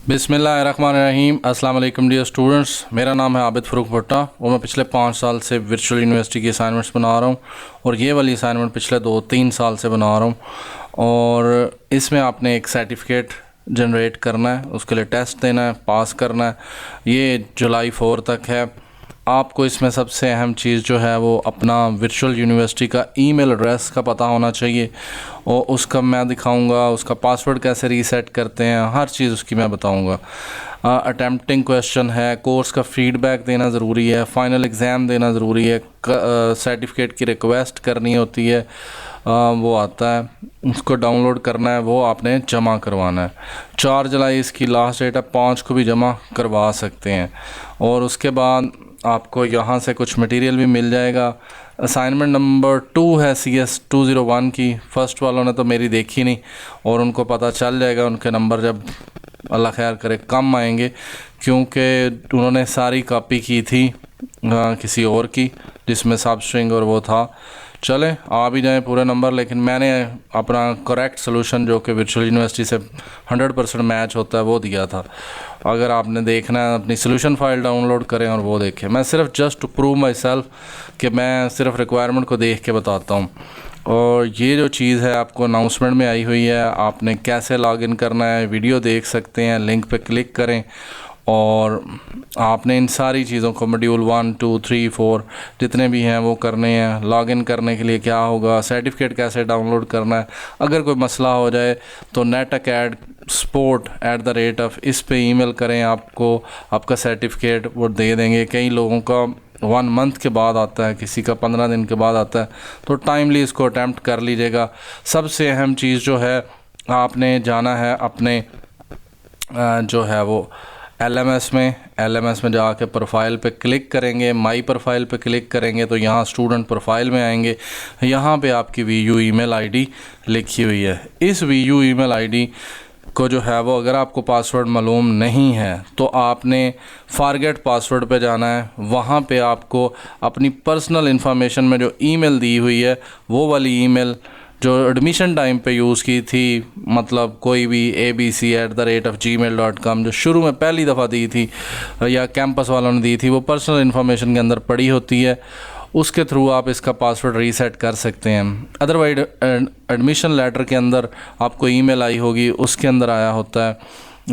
बिस्मिल्लाहिर्रहमानिर्रहीम। अस्सलाम वालेकुम डियर स्टूडेंट्स, मेरा नाम है आबिद फ़रूक भुट्टा और मैं पिछले 5 साल से वर्चुअल यूनिवर्सिटी की असाइनमेंट्स बना रहा हूँ और ये वाली असाइनमेंट पिछले 2-3 साल से बना रहा हूँ। और इसमें आपने एक सर्टिफिकेट जनरेट करना है, उसके लिए टेस्ट देना है, पास करना है। ये जुलाई 4 तक है। आपको इसमें सबसे अहम चीज़ जो है वो अपना वर्चुअल यूनिवर्सिटी का ईमेल एड्रेस का पता होना चाहिए और उसका मैं दिखाऊंगा, उसका पासवर्ड कैसे रीसेट करते हैं, हर चीज़ उसकी मैं बताऊंगा। अटेम्प्टिंग क्वेश्चन है, कोर्स का फीडबैक देना ज़रूरी है, फ़ाइनल एग्ज़ाम देना ज़रूरी है, सर्टिफिकेट की रिक्वेस्ट करनी होती है, वो आता है, उसको डाउनलोड करना है, वो आपने जमा करवाना है। 4 जुलाई इसकी लास्ट डेट है, 5 को भी जमा करवा सकते हैं। और उसके बाद आपको यहाँ से कुछ मटेरियल भी मिल जाएगा। असाइनमेंट नंबर 2 है CS 201 की। फ़र्स्ट वालों ने तो मेरी देखी नहीं और उनको पता चल जाएगा, उनके नंबर जब अल्लाह खैर करे कम आएंगे, क्योंकि उन्होंने सारी कॉपी की थी किसी और की जिसमें सब स्ट्रिंग और वो था। चले आ भी जाए पूरे नंबर, लेकिन मैंने अपना करेक्ट सोल्यूशन जो कि वर्चुअल यूनिवर्सिटी से 100% मैच होता है वो दिया था। अगर आपने देखना है अपनी सोल्यूशन फाइल डाउनलोड करें और वो देखें। मैं सिर्फ just to prove myself कि मैं सिर्फ रिक्वायरमेंट को देख के बताता हूँ। और ये जो चीज़ है आपको अनाउंसमेंट में आई हुई है, आपने कैसे लॉगिन करना है वीडियो देख सकते हैं, लिंक पे क्लिक करें और आपने इन सारी चीज़ों को मॉड्यूल 1, 2, 3, 4 जितने भी हैं वो करने हैं। लॉगिन करने के लिए क्या होगा, सर्टिफिकेट कैसे डाउनलोड करना है, अगर कोई मसला हो जाए तो netacadsport@, इस पे ईमेल करें, आपको आपका सर्टिफिकेट वो दे देंगे। कई लोगों का 1 मंथ के बाद आता है, किसी का 15 दिन के बाद आता है, तो टाइमली इसको अटैम्प्ट कर लीजिएगा। सबसे अहम चीज़ जो है, आपने जाना है अपने जो है वो LMS में जाके प्रोफाइल पे क्लिक करेंगे, माई प्रोफाइल पे क्लिक करेंगे तो यहाँ स्टूडेंट प्रोफाइल में आएंगे। यहाँ पे आपकी VU ईमेल आईडी लिखी हुई है। इस VU ईमेल आईडी को जो है वो, अगर आपको पासवर्ड मालूम नहीं है तो आपने फॉरगेट पासवर्ड पे जाना है। वहाँ पे आपको अपनी पर्सनल इन्फॉर्मेशन में जो ईमेल दी हुई है वो वाली ईमेल जो एडमिशन टाइम पे यूज़ की थी, मतलब कोई भी abc@gmail.com जो शुरू में पहली दफ़ा दी थी या कैंपस वालों ने दी थी, वो पर्सनल इन्फॉर्मेशन के अंदर पड़ी होती है। उसके थ्रू आप इसका पासवर्ड रीसेट कर सकते हैं। अदरवाइज एडमिशन लेटर के अंदर आपको ईमेल आई होगी, उसके अंदर आया होता है,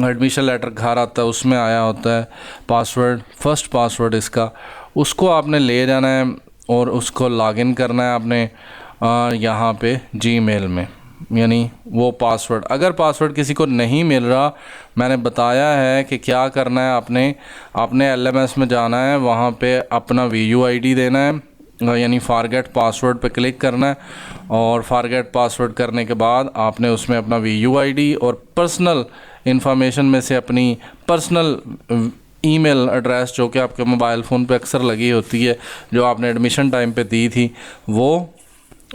एडमिशन लेटर घर आता है, उसमें आया होता है पासवर्ड, फर्स्ट पासवर्ड इसका। उसको आपने ले जाना है और उसको लॉगिन करना है आपने यहाँ पे Gmail में, यानी वो पासवर्ड। अगर पासवर्ड किसी को नहीं मिल रहा, मैंने बताया है कि क्या करना है। आपने LMS में जाना है, वहाँ पे अपना VU ID देना है, यानी फॉरगेट पासवर्ड पे क्लिक करना है और फॉरगेट पासवर्ड करने के बाद आपने उसमें अपना VU ID और पर्सनल इन्फॉर्मेशन में से अपनी पर्सनल ईमेल एड्रेस जो कि आपके मोबाइल फ़ोन पे अक्सर लगी होती है, जो आपने एडमिशन टाइम पे दी थी, वो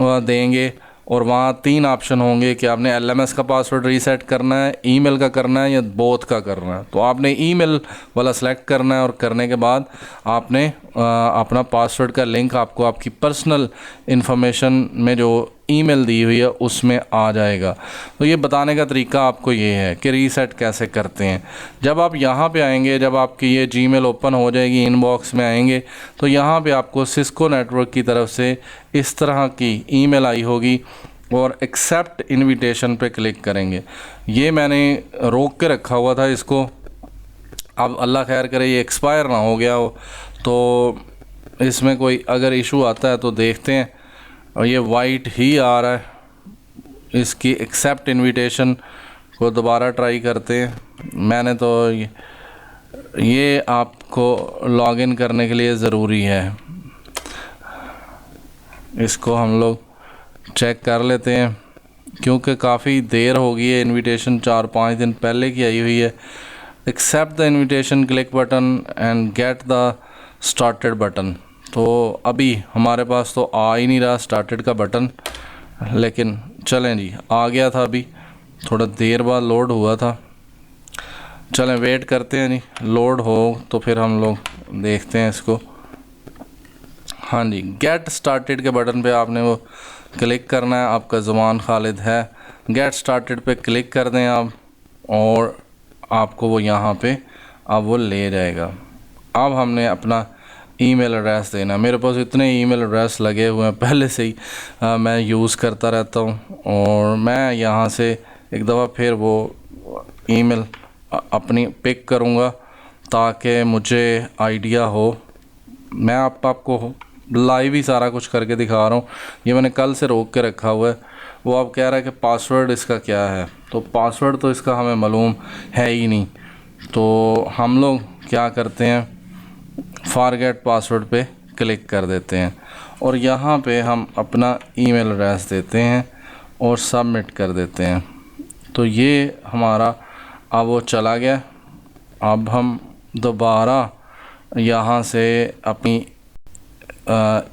देंगे। और वहाँ 3 ऑप्शन होंगे कि आपने LMS का पासवर्ड रीसेट करना है, ईमेल का करना है या बोथ का करना है। तो आपने ईमेल वाला सेलेक्ट करना है और करने के बाद आपने अपना पासवर्ड का लिंक आपको आपकी पर्सनल इन्फॉर्मेशन में जो ईमेल दी हुई है उसमें आ जाएगा। तो ये बताने का तरीका आपको ये है कि रीसेट कैसे करते हैं। जब आप यहाँ पे आएंगे, जब आपकी ये Gmail ओपन हो जाएगी, इनबॉक्स में आएंगे तो यहाँ पे आपको सिस्को नेटवर्क की तरफ से इस तरह की ईमेल आई होगी और एक्सेप्ट इनविटेशन पे क्लिक करेंगे। ये मैंने रोक के रखा हुआ था इसको, अब अल्लाह खैर करे ये एक्सपायर ना हो गया हो, तो इसमें कोई अगर इशू आता है तो देखते हैं। और ये वाइट ही आ रहा है, इसकी एक्सेप्ट इनविटेशन को दोबारा ट्राई करते हैं। मैंने तो ये आपको लॉगिन करने के लिए ज़रूरी है, इसको हम लोग चेक कर लेते हैं क्योंकि काफ़ी देर हो गई है। इनविटेशन 4-5 दिन पहले की आई हुई है। Accept the invitation, click button and get the started button. तो अभी हमारे पास तो आ ही नहीं रहा स्टार्टेड का बटन, लेकिन चलें जी, आ गया था, अभी थोड़ा देर बाद लोड हुआ था। चलें वेट करते हैं जी, लोड हो तो फिर हम लोग देखते हैं इसको। हाँ जी, गेट स्टार्टेड के बटन पे आपने वो क्लिक करना है। आपका ज़ुबान खालिद है, गेट स्टार्टेड पे क्लिक कर दें आप और आपको वो यहाँ पे अब वो ले जाएगा। अब हमने अपना ईमेल एड्रेस देना। मेरे पास इतने ईमेल एड्रेस लगे हुए हैं पहले से ही, मैं यूज़ करता रहता हूँ, और मैं यहाँ से एक दफ़ा फिर वो ईमेल अपनी पिक करूँगा ताकि मुझे आइडिया हो। मैं आपको लाइव ही सारा कुछ करके दिखा रहा हूँ। ये मैंने कल से रोक के रखा हुआ है। वो आप कह रहा है कि पासवर्ड इसका क्या है, तो पासवर्ड तो इसका हमें मालूम है ही नहीं। तो हम लोग क्या करते हैं, फॉरगेट पासवर्ड पे क्लिक कर देते हैं और यहाँ पे हम अपना ईमेल एड्रेस देते हैं और सबमिट कर देते हैं। तो ये हमारा अब वो चला गया। अब हम दोबारा यहाँ से अपनी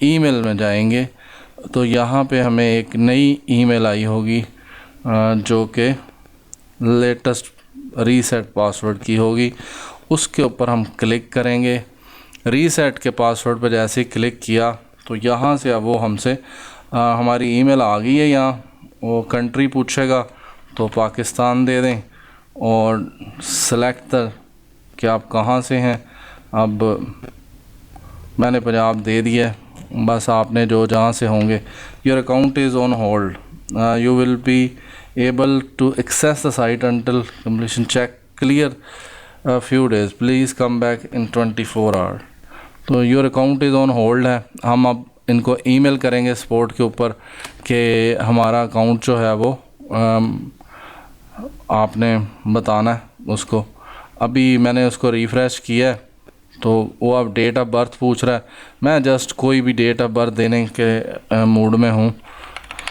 ईमेल में जाएंगे तो यहाँ पे हमें एक नई ईमेल आई होगी जो कि लेटेस्ट रीसेट पासवर्ड की होगी। उसके ऊपर हम क्लिक करेंगे। रीसेट के पासवर्ड पर जैसे ही क्लिक किया तो यहाँ से अब वो हमसे हमारी ईमेल आ गई है। यहाँ वो कंट्री पूछेगा तो पाकिस्तान दे दें और सेलेक्ट कि आप कहाँ से हैं। अब मैंने पंजाब दे दिया है, बस आपने जो जहाँ से होंगे। Your account is on hold, you will be able to access the site until completion check clear few days, please come back in 24 hour. तो your account is on hold है। हम अब इनको ईमेल करेंगे सपोर्ट के ऊपर कि हमारा अकाउंट जो है वो आपने बताना है उसको। अभी मैंने उसको रिफ़्रेश किया है तो वो अब डेट ऑफ बर्थ पूछ रहा है। मैं जस्ट कोई भी डेट ऑफ बर्थ देने के मूड में हूँ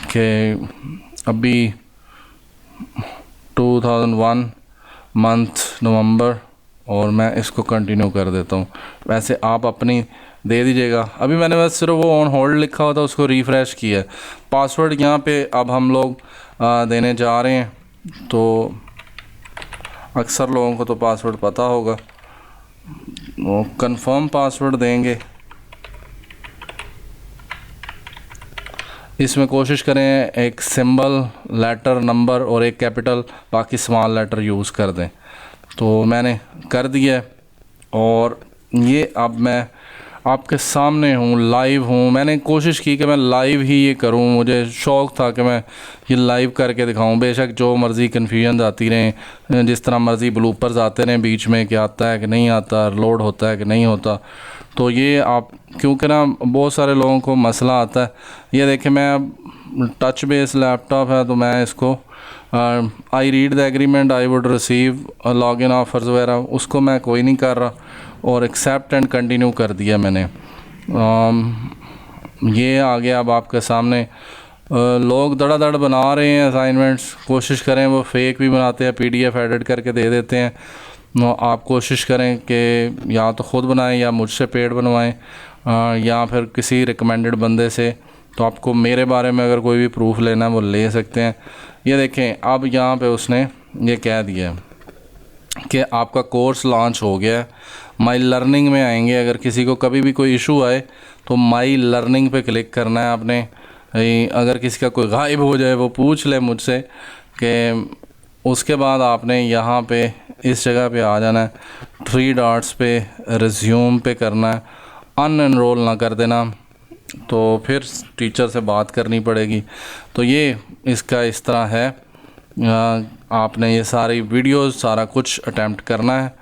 कि अभी 2001 मंथ नवंबर, और मैं इसको कंटिन्यू कर देता हूँ। वैसे आप अपनी दे दीजिएगा। अभी मैंने बस सिर्फ वो ऑन होल्ड लिखा हुआ था उसको रिफ़्रेश किया है। पासवर्ड यहाँ पे अब हम लोग देने जा रहे हैं। तो अक्सर लोगों को तो पासवर्ड पता होगा, वो कंफर्म पासवर्ड देंगे। इसमें कोशिश करें एक सिंबल, लेटर, नंबर और एक कैपिटल, बाकी स्मॉल लेटर यूज़ कर दें। तो मैंने कर दिया है और ये अब मैं आपके सामने हूँ, लाइव हूँ। मैंने कोशिश की कि मैं लाइव ही ये करूँ, मुझे शौक़ था कि मैं ये लाइव करके दिखाऊँ। बेशक जो मर्ज़ी कन्फ्यूजन आती रहें, जिस तरह मर्ज़ी ब्लूपर्स आते रहें बीच में कि आता है कि नहीं आता, लोड होता है कि नहीं होता। तो ये आप, क्योंकि ना बहुत सारे लोगों को मसला आता है। ये देखें, मैं टच बेस लैपटॉप है तो मैं इसको I read the agreement, I would receive log in offers वगैरह, उसको मैं कोई नहीं कर रहा और एक्सेप्ट एंड कंटिन्यू कर दिया मैंने। ये आ गया अब आपके सामने। लोग धड़ाधड़ बना रहे हैं असाइनमेंट्स, कोशिश करें, वो फेक भी बनाते हैं, PDF एडिट करके दे देते हैं। आप कोशिश करें कि या तो ख़ुद बनाएं या मुझसे पेड बनवाएं, या फिर किसी रिकमेंडेड बंदे से। तो आपको मेरे बारे में अगर कोई भी प्रूफ लेना है वो ले सकते हैं। ये देखें, अब यहाँ पे उसने ये कह दिया कि आपका कोर्स लॉन्च हो गया है। माई लर्निंग में आएंगे। अगर किसी को कभी भी कोई इशू आए तो माई लर्निंग पे क्लिक करना है आपने। अगर किसी का कोई गायब हो जाए वो पूछ ले मुझसे कि, उसके बाद आपने यहाँ पे इस जगह पे आ जाना है, 3 डॉट्स पे रिज्यूम पे करना है, अनएनरोल ना कर देना, तो फिर टीचर से बात करनी पड़ेगी। तो ये इसका इस तरह है। आपने ये सारी वीडियोस सारा कुछ अटेम्प्ट करना है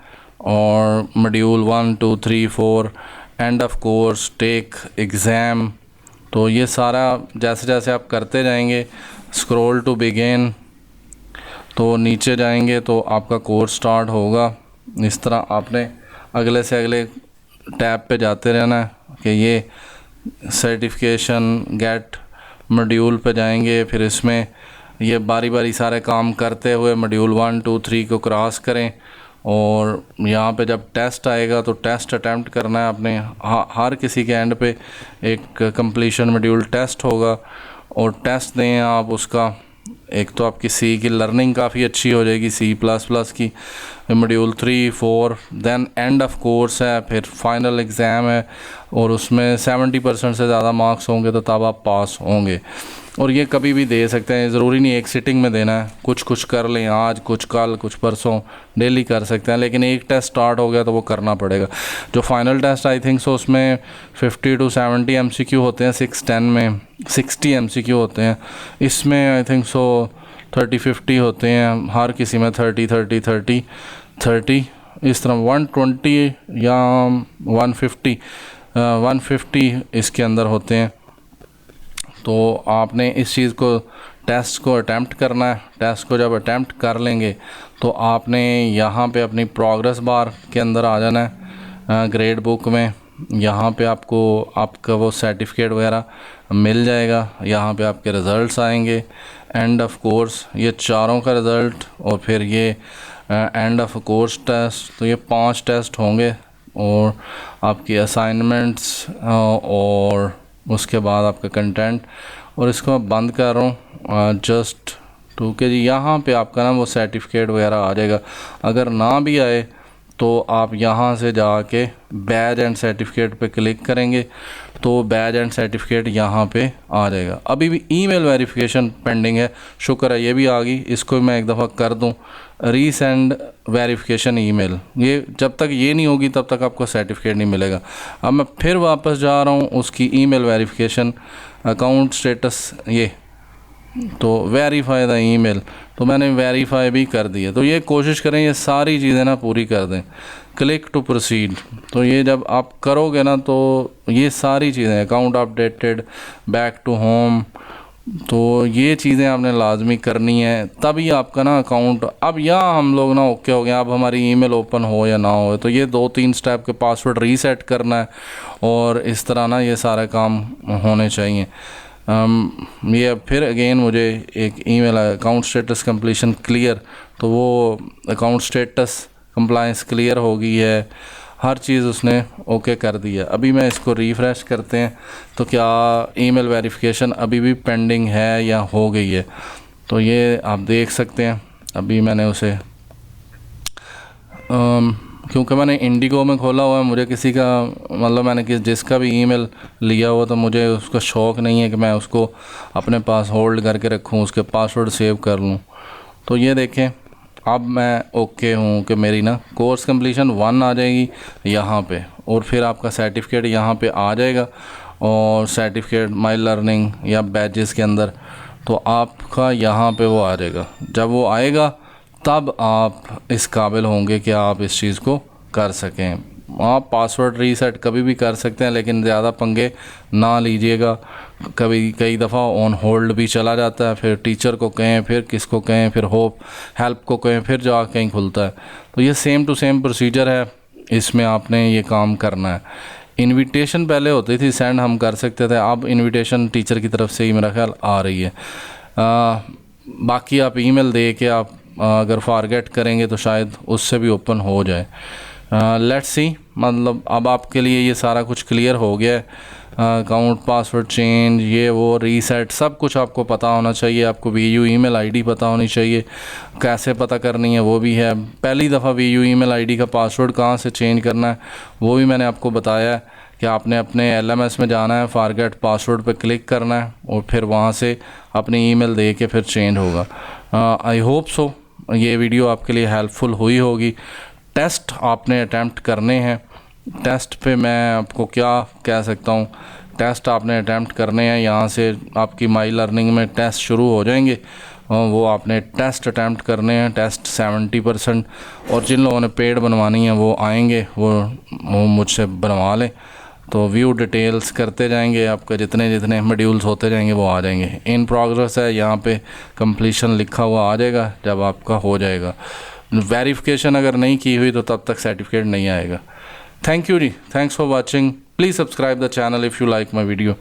और module 1 2 3 4 end of course, take exam. तो ये सारा जैसे जैसे आप करते जाएंगे, स्क्रॉल टू बिगिन, तो नीचे जाएंगे तो आपका कोर्स स्टार्ट होगा। इस तरह आपने अगले से अगले टैब पे जाते रहना है कि ये सर्टिफिकेशन गेट मॉड्यूल पे जाएंगे। फिर इसमें ये बारी बारी सारे काम करते हुए मॉड्यूल 1 2 3 को क्रॉस करें, और यहाँ पे जब टेस्ट आएगा तो टेस्ट अटैम्प्ट करना है आपने। हर किसी के एंड पे एक कंप्लीशन मॉड्यूल टेस्ट होगा और टेस्ट दें आप उसका। एक तो आपकी सी की लर्निंग काफ़ी अच्छी हो जाएगी, C++ की, module 3, 4, then end of course है, फिर फाइनल एग्ज़ाम है और उसमें 70% से ज़्यादा मार्क्स होंगे तो तब आप पास होंगे। और ये कभी भी दे सकते हैं, ज़रूरी नहीं एक सिटिंग में देना है, कुछ कर लें आज, कुछ कल, कुछ परसों, डेली कर सकते हैं, लेकिन एक टेस्ट स्टार्ट हो गया तो वो करना पड़ेगा। जो final test I think so उसमें 50 to 70 MCQ होते हैं, 610 में 60 MCQ होते हैं, इसमें आई थिंक सो 30-50 होते हैं, हर किसी में 30 इस तरह 120 या 150 इसके अंदर होते हैं। तो आपने इस चीज़ को टेस्ट को अटैम्प्ट करना है। टेस्ट को जब अटैम्प्ट कर लेंगे तो आपने यहाँ पे अपनी प्रोग्रेस बार के अंदर आ जाना है, ग्रेड बुक में। यहाँ पे आपको आपका वो सर्टिफिकेट वगैरह मिल जाएगा, यहाँ पे आपके रिज़ल्ट्स आएंगे, एंड ऑफ कोर्स ये चारों का रिज़ल्ट, और फिर ये एंड ऑफ कोर्स टेस्ट। तो ये 5 टेस्ट होंगे और आपकी असाइनमेंट्स और उसके बाद आपका कंटेंट। और इसको मैं बंद कर रहा हूँ जस्ट टू के जी। यहाँ पे आपका ना वो सर्टिफिकेट वगैरह आ जाएगा। अगर ना भी आए तो आप यहाँ से जाके बैज एंड सर्टिफिकेट पे क्लिक करेंगे तो बैज एंड सर्टिफिकेट यहाँ पे आ जाएगा। अभी भी ईमेल वेरिफिकेशन पेंडिंग है, शुक्र है ये भी आ गई। इसको मैं एक दफ़ा कर दूँ, रीसेंड वेरिफिकेशन ईमेल। ये जब तक ये नहीं होगी तब तक आपको सर्टिफिकेट नहीं मिलेगा। अब मैं फिर वापस जा रहा हूँ उसकी ईमेल वेरिफिकेशन, अकाउंट स्टेटस, ये तो वेरीफाई द ईमेल, तो मैंने वेरीफाई भी कर दिया। तो ये कोशिश करें ये सारी चीज़ें ना पूरी कर दें। क्लिक टू प्रोसीड, तो ये जब आप करोगे ना तो ये सारी चीज़ें, account updated, back to home, तो ये चीज़ें आपने लाजमी करनी है, तभी आपका ना अकाउंट। अब यहाँ हम लोग ना ओके हो गए, अब हमारी ईमेल ओपन हो या ना हो, तो ये 2-3 स्टेप के पासवर्ड रीसेट करना है और इस तरह ना ये सारे काम होने चाहिए। ये फिर अगेन मुझे एक ईमेल आया, अकाउंट स्टेटस कंप्लीशन क्लियर, तो वो अकाउंट स्टेटस कंप्लायंस क्लियर हो गई है, हर चीज़ उसने ओके कर दिया। अभी मैं इसको रिफ़्रेश करते हैं तो क्या ईमेल वेरिफिकेशन अभी भी पेंडिंग है या हो गई है। तो ये आप देख सकते हैं, अभी मैंने उसे क्योंकि मैंने इंडिगो में खोला हुआ है, मुझे किसी का मतलब मैंने जिसका भी ईमेल लिया हुआ तो मुझे उसका शौक़ नहीं है कि मैं उसको अपने पास होल्ड करके रखूं, उसके पासवर्ड सेव कर लूं। तो ये देखें, अब मैं ओके हूँ कि मेरी ना कोर्स कंप्लीशन 1 आ जाएगी यहाँ पे, और फिर आपका सर्टिफिकेट यहाँ पे आ जाएगा, और सर्टिफिकेट माई लर्निंग या बैचेस के अंदर, तो आपका यहाँ पे वो आ जाएगा। जब वो आएगा तब आप इस काबिल होंगे कि आप इस चीज़ को कर सकें। आप पासवर्ड रीसेट कभी भी कर सकते हैं, लेकिन ज़्यादा पंगे ना लीजिएगा। कभी कई दफ़ा ऑन होल्ड भी चला जाता है, फिर टीचर को कहें, फिर किसको कहें, फिर होप हेल्प को कहें, फिर जा कहीं खुलता है। तो ये सेम टू सेम प्रोसीजर है, इसमें आपने ये काम करना है। इनविटेशन पहले होती थी सेंड, हम कर सकते थे, अब इनविटेशन टीचर की तरफ से ही मेरा ख्याल आ रही है। बाकी आप ईमेल दे के आप अगर फॉरगेट करेंगे तो शायद उससे भी ओपन हो जाए। लेट्स सी, मतलब अब आपके लिए ये सारा कुछ क्लियर हो गया है। अकाउंट पासवर्ड चेंज, ये वो रीसेट, सब कुछ आपको पता होना चाहिए। आपको VU ईमेल आईडी पता होनी चाहिए, कैसे पता करनी है वो भी है। पहली दफ़ा VU ईमेल आईडी का पासवर्ड कहाँ से चेंज करना है वो भी मैंने आपको बताया है कि आपने अपने LMS में जाना है, फॉरगेट पासवर्ड पे क्लिक करना है और फिर वहाँ से अपनी ईमेल दे के फिर चेंज होगा। आई होप सो ये वीडियो आपके लिए हेल्पफुल हुई होगी। टेस्ट आपने अटैम्प्ट करने हैं। टेस्ट पे मैं आपको क्या कह सकता हूँ, टेस्ट आपने अटैम्प्ट करने हैं। यहाँ से आपकी माई लर्निंग में टेस्ट शुरू हो जाएंगे, वो आपने टेस्ट अटैम्प्ट करने हैं। टेस्ट 70%, और जिन लोगों ने पेड बनवानी है वो आएंगे, वो मुझसे बनवा लें। तो व्यू डिटेल्स करते जाएंगे, आपके जितने जितने मॉड्यूल्स होते जाएंगे वो आ जाएंगे। इन प्रोग्रेस है, यहाँ पे कंप्लीशन लिखा हुआ आ जाएगा जब आपका हो जाएगा। वेरिफिकेशन अगर नहीं की हुई तो तब तक सर्टिफिकेट नहीं आएगा। Thank you ji, thanks for watching. Please subscribe the channel if you like my video.